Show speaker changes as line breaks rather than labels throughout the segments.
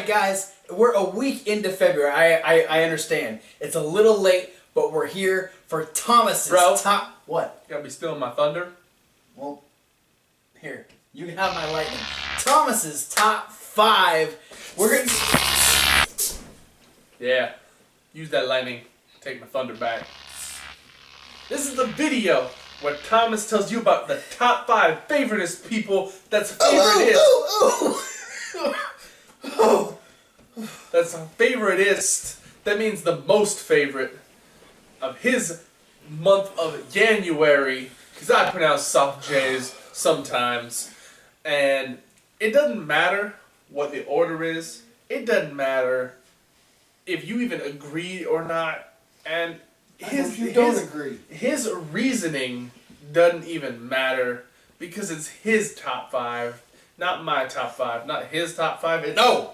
guys, we're a week into February. I understand. It's a little late, but we're here for Thomas's top... What?
You gotta be stealing my thunder?
Well, here. You can have my lightning. Thomas's top 5. We're going to...
Yeah. Use that lightning. Take my thunder back. This is the video where Thomas tells you about the top 5 favoriteest people that's That's favoriteest. That means the most favorite of his month of January. Because I pronounce soft J's sometimes. And it doesn't matter what the order is. It doesn't matter if you even agree or not. And his reasoning doesn't even matter because it's his top 5, not my top 5, not his top 5. It's
No.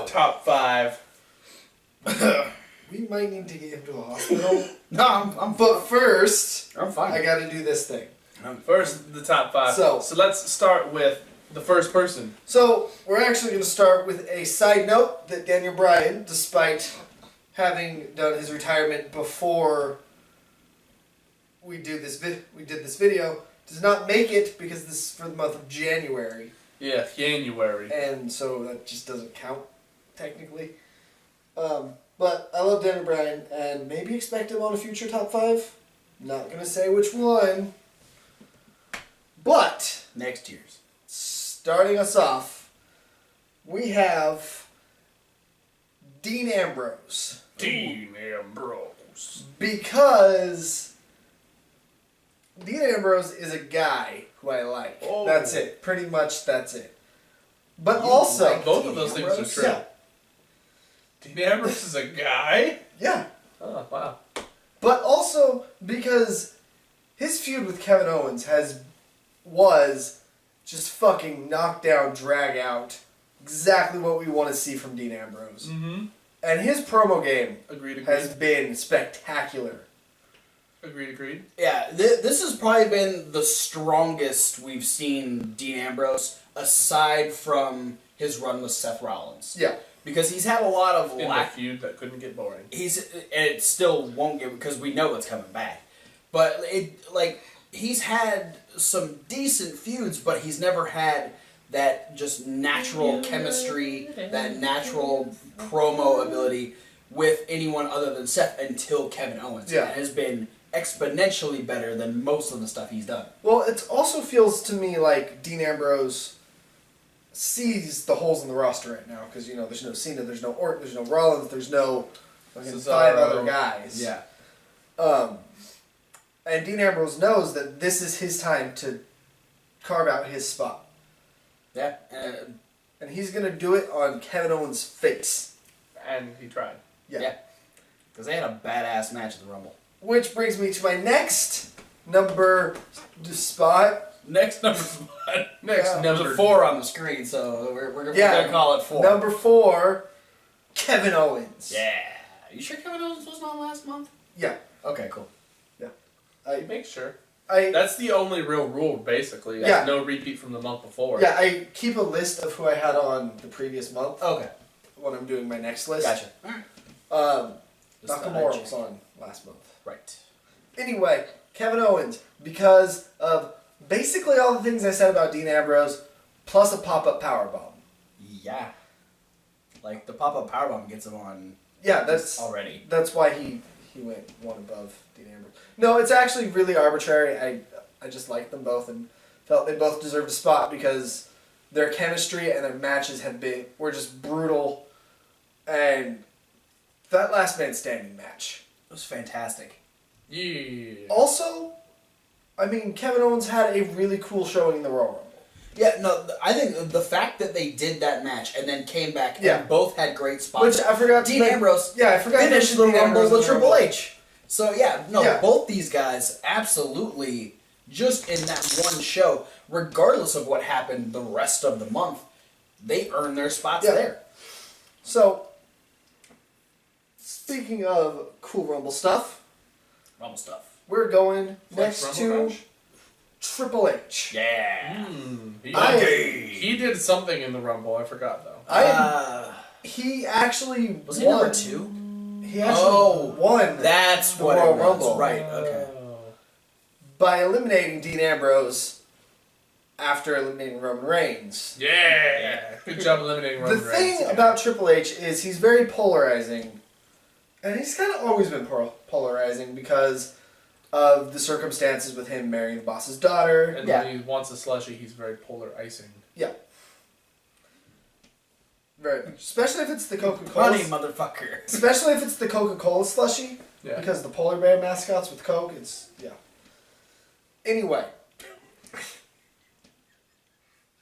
Top 5.
We might need to get him to a hospital.
No,
But first,
I'm fine.
I gotta do this thing.
First, the top 5.
So
let's start with the first person.
So we're actually going to start with a side note that Daniel Bryan, despite having done his retirement before we did this video, does not make it because this is for the month of January.
Yeah, January.
And so that just doesn't count, technically. But I love Daniel Bryan, and maybe expect him on a future top 5. Not going to say which one. But
next year's.
Starting us off, we have Dean Ambrose.
Dean Ambrose.
Because Dean Ambrose is a guy who I like.
Oh.
That's it. Pretty much that's it. But also...
Like both of those things are true.
Yeah.
Dean Ambrose is a guy?
Yeah.
Oh, wow.
But also because his feud with Kevin Owens was just fucking knock down, drag out. Exactly what we want to see from Dean Ambrose.
Mm-hmm.
And his promo game
Agreed.
has been spectacular.
Agreed.
Yeah, this has probably been the strongest we've seen Dean Ambrose, aside from his run with Seth Rollins.
Yeah.
Because he's had a lot of
In a feud that couldn't get boring.
And it still won't get, because we know it's coming back. But he's had some decent feuds, but he's never had that just natural chemistry, that natural promo ability with anyone other than Seth until Kevin Owens.
Yeah.
It has been exponentially better than most of the stuff he's done.
Well, it also feels to me like Dean Ambrose sees the holes in the roster right now, because, there's no Cena, there's no Orton, there's no Rollins, there's no fucking 5 other guys.
Yeah.
And Dean Ambrose knows that this is his time to carve out his spot.
Yeah.
And he's going to do it on Kevin Owens' face.
And he tried.
Yeah. Because they had a badass match at the Rumble.
Which brings me to my next number spot.
Next number spot.
Yeah.
There's a 4 on the screen, so we're going to call it 4.
Number 4, Kevin Owens.
Yeah. Are you sure Kevin Owens wasn't on last month?
Yeah.
Okay, cool.
Yeah.
Make sure.
I
That's the only real rule, basically.
Yeah.
No repeat from the month before.
Yeah, I keep a list of who I had on the previous month.
Okay.
When I'm doing my next list.
Gotcha. Alright.
Nakamura was on last month.
Right.
Anyway, Kevin Owens, because of basically all the things I said about Dean Ambrose, plus a pop-up powerbomb.
Yeah. Like, the pop-up powerbomb gets him on...
Yeah, that's...
Already.
That's why he went one above Dean Ambrose. No, it's actually really arbitrary. I just liked them both and felt they both deserved a spot because their chemistry and their matches were just brutal. And that last man standing match
was fantastic.
Yeah.
Also, Kevin Owens had a really cool showing in the Royal Rumble.
Yeah, no, I think the fact that they did that match and then came back and both had great spots.
Which I forgot
Dean Ambrose finished the Rumble with Triple H. So both these guys absolutely, just in that one show, regardless of what happened the rest of the month, they earned their spots there.
So, speaking of cool Rumble stuff,
Rumble stuff.
we're going next to Triple H.
Yeah.
He did something in the Rumble. I forgot though.
He actually
Was he
won.
number 2?
He actually won.
That's
the
what
Royal
it was.
Rumble.
Right. Okay.
By eliminating Dean Ambrose after eliminating Roman Reigns.
Yeah. Good job eliminating Roman
The
Reigns.
thing about Triple H is he's very polarizing. And he's kind of always been polarizing because of the circumstances with him marrying the boss's daughter.
And when he wants a slushie, he's very polarizing.
Yeah. Very much. Especially if it's the Coca-Cola.
Funny motherfucker.
Especially if it's the Coca-Cola slushie.
Yeah.
Because the polar bear mascots with Coke, it's, yeah. Anyway.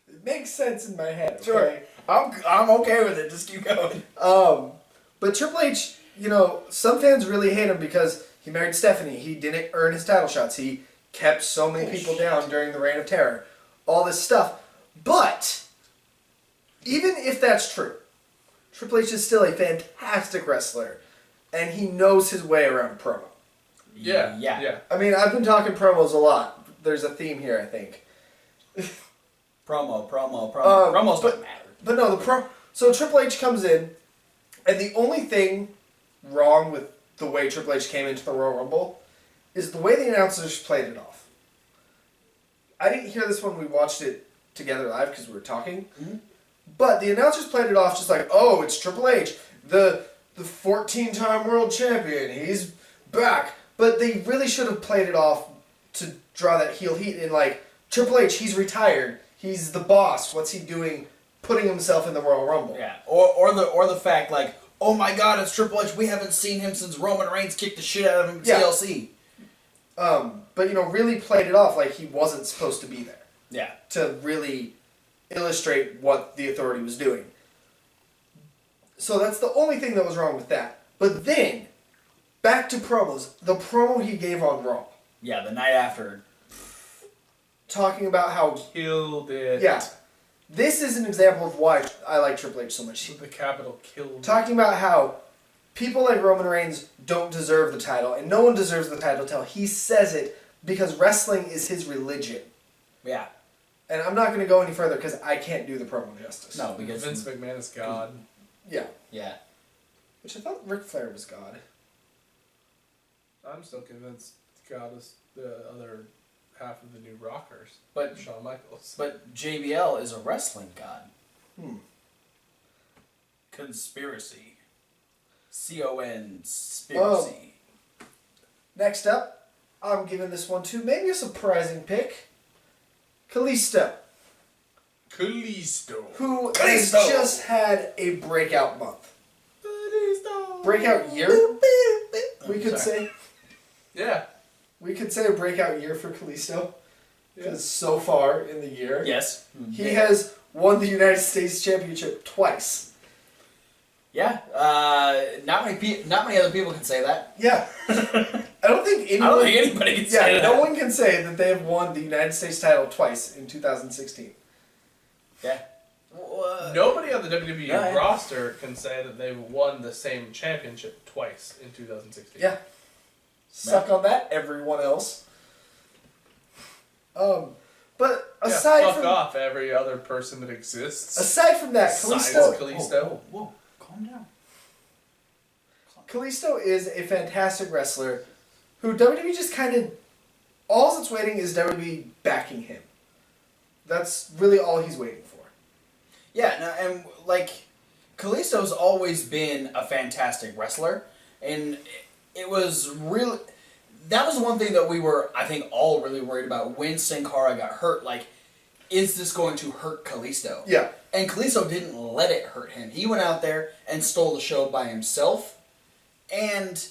It makes sense in my head, okay?
Sure. I'm okay with it. Just keep going.
But Triple H, you know, some fans really hate him because he married Stephanie. He didn't earn his title shots. He kept so many people down during the Reign of Terror. All this stuff. But, even if that's true, Triple H is still a fantastic wrestler. And he knows his way around promo.
Yeah.
I mean, I've been talking promos a lot. There's a theme here, I think.
Promo. Promos don't matter.
But no, so Triple H comes in, and the only thing wrong with the way Triple H came into the Royal Rumble is the way the announcers played it off. I didn't hear this when we watched it together live because we were talking, but the announcers played it off just like, oh, it's Triple H, the 14-time world champion, he's back. But they really should have played it off to draw that heel heat in like, Triple H, he's retired, he's the boss, what's he doing putting himself in the Royal Rumble?
Yeah. Or the fact like, oh my God, it's Triple H. We haven't seen him since Roman Reigns kicked the shit out of him at TLC.
But you know, really played it off like he wasn't supposed to be there.
Yeah.
To really illustrate what the Authority was doing. So that's the only thing that was wrong with that. But then, back to promos. The promo he gave on Raw.
Yeah, the night after.
Talking about how...
Killed it.
Yeah. This is an example of why I like Triple H so much.
The capital killed.
Talking about how people like Roman Reigns don't deserve the title, and no one deserves the title until he says it, because wrestling is his religion.
Yeah.
And I'm not going to go any further because I can't do the promo justice.
No, because
Vince McMahon is God.
Yeah.
Yeah.
Which I thought Ric Flair was God.
I'm still convinced God is the other half of the new Rockers.
But
Shawn Michaels.
But JBL is a wrestling god.
Hmm.
Conspiracy. C-O-N-spiracy.
Next up, I'm giving this one to maybe a surprising pick. Callisto. Who has just had a breakout month. Breakout year? We could say.
Yeah.
We could say a breakout year for Callisto. Because so far in the year,
Yes.
he has won the United States Championship twice.
Yeah. Not many other people can say that.
Yeah. I don't think
anybody can say that.
no one can say that they have won the United States title twice in 2016.
Yeah.
Nobody on the WWE
Yeah.
roster can say that they've won the same championship twice in 2016.
Yeah. Suck on that, everyone else. But aside
fuck
from
off every other person that exists.
aside from that,
Besides
Callisto,
Callisto.
Whoa. Calm down.
Callisto is a fantastic wrestler who WWE just kind of all it's waiting is WWE backing him. That's really all he's waiting for.
Yeah, no, and like Callisto's always been a fantastic wrestler, and it was really that was one thing that we were, I think, all really worried about when Sin Cara got hurt. Like, is this going to hurt Callisto?
Yeah.
And Callisto didn't let it hurt him. He went out there and stole the show by himself, and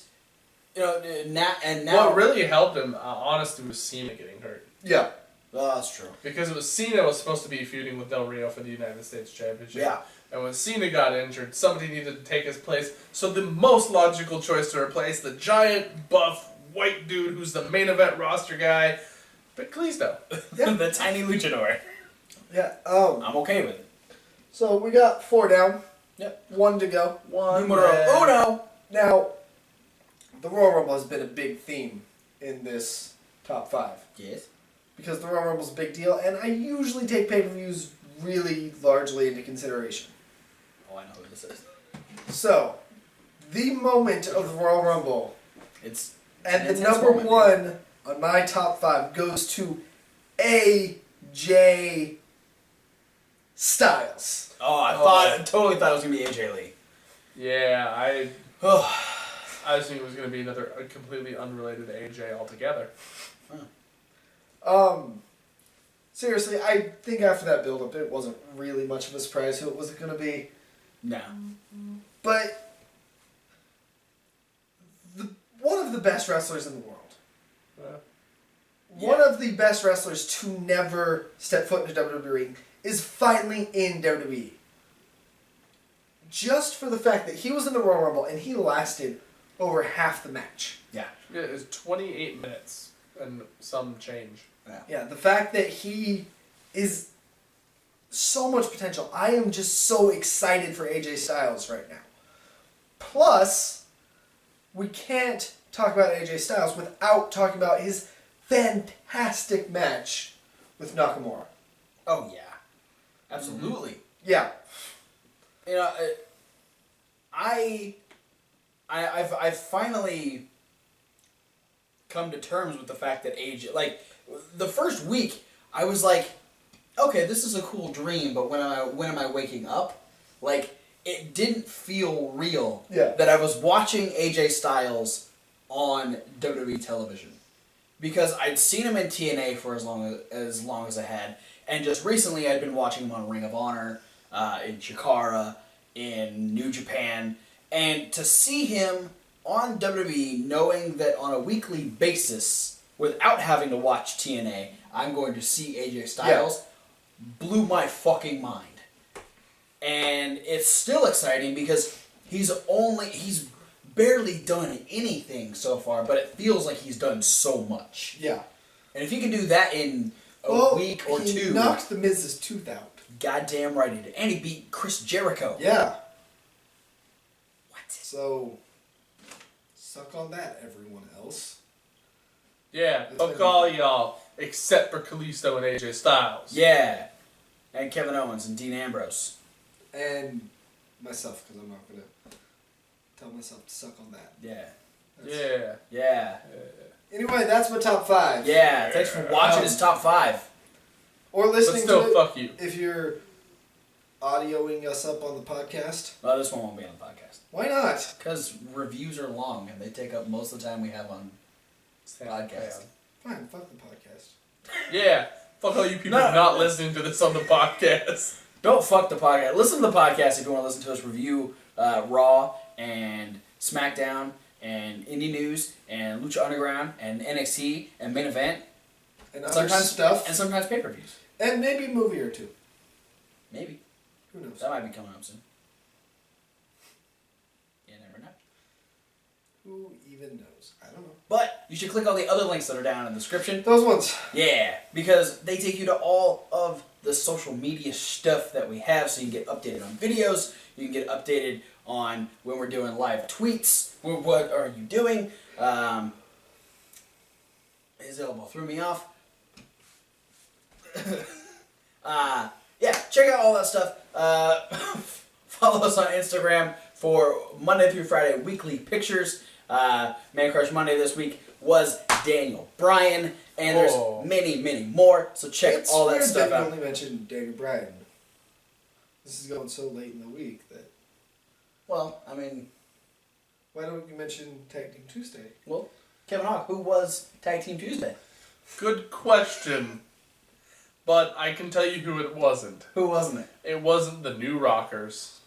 you know now
What really helped him, honestly, was Cena getting hurt.
Yeah.
Oh, that's true.
Because it was Cena was supposed to be feuding with Del Rio for the United States Championship.
Yeah.
And when Cena got injured, somebody needed to take his place. So the most logical choice to replace the giant, buff, white dude who's the main event roster guy, but Callisto.
Yeah.
The tiny luchador.
Yeah.
I'm okay with it.
So we got 4 down.
Yep.
1 to go.
Numero uno.
Now, the Royal Rumble has been a big theme in this top 5.
Yes.
because the Royal Rumble's a big deal, and I usually take pay-per-views really largely into consideration.
Oh, I know who this is.
So, the moment of the Royal Rumble,
It's
and
an
the
intense
number
moment,
one on my top 5 goes to AJ Styles.
Oh, I totally thought it was gonna be AJ Lee.
Yeah, I
Oh,
was thinking it was going to be another completely unrelated AJ altogether.
Seriously, I think after that build-up, it wasn't really much of a surprise who it was going to be.
no.
But one of the best wrestlers in the world, one of the best wrestlers to never step foot into WWE, is finally in WWE. Just for the fact that he was in the Royal Rumble and he lasted over half the match.
Yeah.
It was 28 minutes and some change.
Yeah, the fact that he is so much potential. I am just so excited for AJ Styles right now. Plus, we can't talk about AJ Styles without talking about his fantastic match with Nakamura.
Oh yeah. Absolutely.
Yeah.
You know, I've finally come to terms with the fact that AJ, like, the first week I was like, okay, this is a cool dream, but when am I waking up? Like, it didn't feel real.
Yeah.
That I was watching AJ Styles on WWE television, because I'd seen him in TNA for as long as I had, and just recently I'd been watching him on Ring of Honor, in Chikara, in New Japan, and to see him on WWE, knowing that on a weekly basis, without having to watch TNA, I'm going to see AJ Styles, blew my fucking mind. And it's still exciting because he's barely done anything so far, but it feels like he's done so much.
Yeah.
And if he can do that in a week or
he
two,
knocked the Miz's tooth out.
goddamn right he did. And he beat Chris Jericho.
Yeah.
What?
So, suck on that, everyone else.
Yeah, fuck all y'all, except for Callisto and AJ Styles.
Yeah. And Kevin Owens and Dean Ambrose.
And myself, because I'm not going to tell myself to suck on that.
Yeah.
Yeah.
Anyway, that's my top 5.
Yeah. Thanks for watching his top 5.
Or
But
listening
still,
to it
fuck you.
if you're audioing us up on the podcast.
Well, this one won't be on the podcast.
Why not?
Because reviews are long and they take up most of the time we have on podcast.
Fine, fuck the podcast.
Yeah, fuck all you people not listening to this on the podcast.
Don't fuck the podcast. Listen to the podcast if you want to listen to us review Raw and SmackDown and Indie News and Lucha Underground and NXT and Main Event.
And other stuff.
And sometimes pay-per-views.
And maybe a movie or two.
Maybe.
Who knows?
That might be coming up soon. You never know.
Who even knows? I don't know.
But you should click all the other links that are down in the description.
Those ones.
Yeah, because they take you to all of the social media stuff that we have, so you can get updated on videos, you can get updated on when we're doing live tweets, what are you doing. His elbow threw me off. Yeah, check out all that stuff. Follow us on Instagram for Monday through Friday weekly pictures. Man Crush Monday this week was Daniel Bryan, and there's many, many more, so check all that stuff out.
You only mentioned Daniel Bryan. This is going so late in the week that...
Well, I mean...
Why don't you mention Tag Team Tuesday?
Well, Kevin Hawk, who was Tag Team Tuesday?
Good question. But I can tell you who it wasn't.
Who wasn't it?
It wasn't the New Rockers.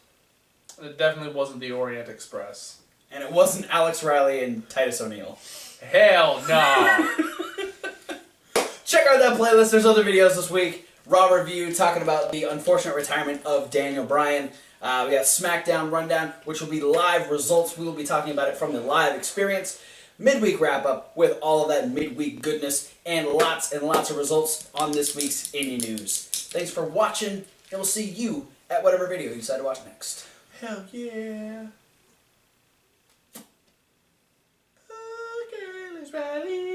It definitely wasn't the Orient Express.
And it wasn't Alex Riley and Titus O'Neil.
Hell no!
Check out that playlist. There's other videos this week. Raw review talking about the unfortunate retirement of Daniel Bryan. We got SmackDown Rundown, which will be live results. We will be talking about it from the live experience. Midweek wrap-up with all of that midweek goodness and lots of results on this week's Indie News. Thanks for watching, and we'll see you at whatever video you decide to watch next.
Hell yeah!
Okay, let's rally.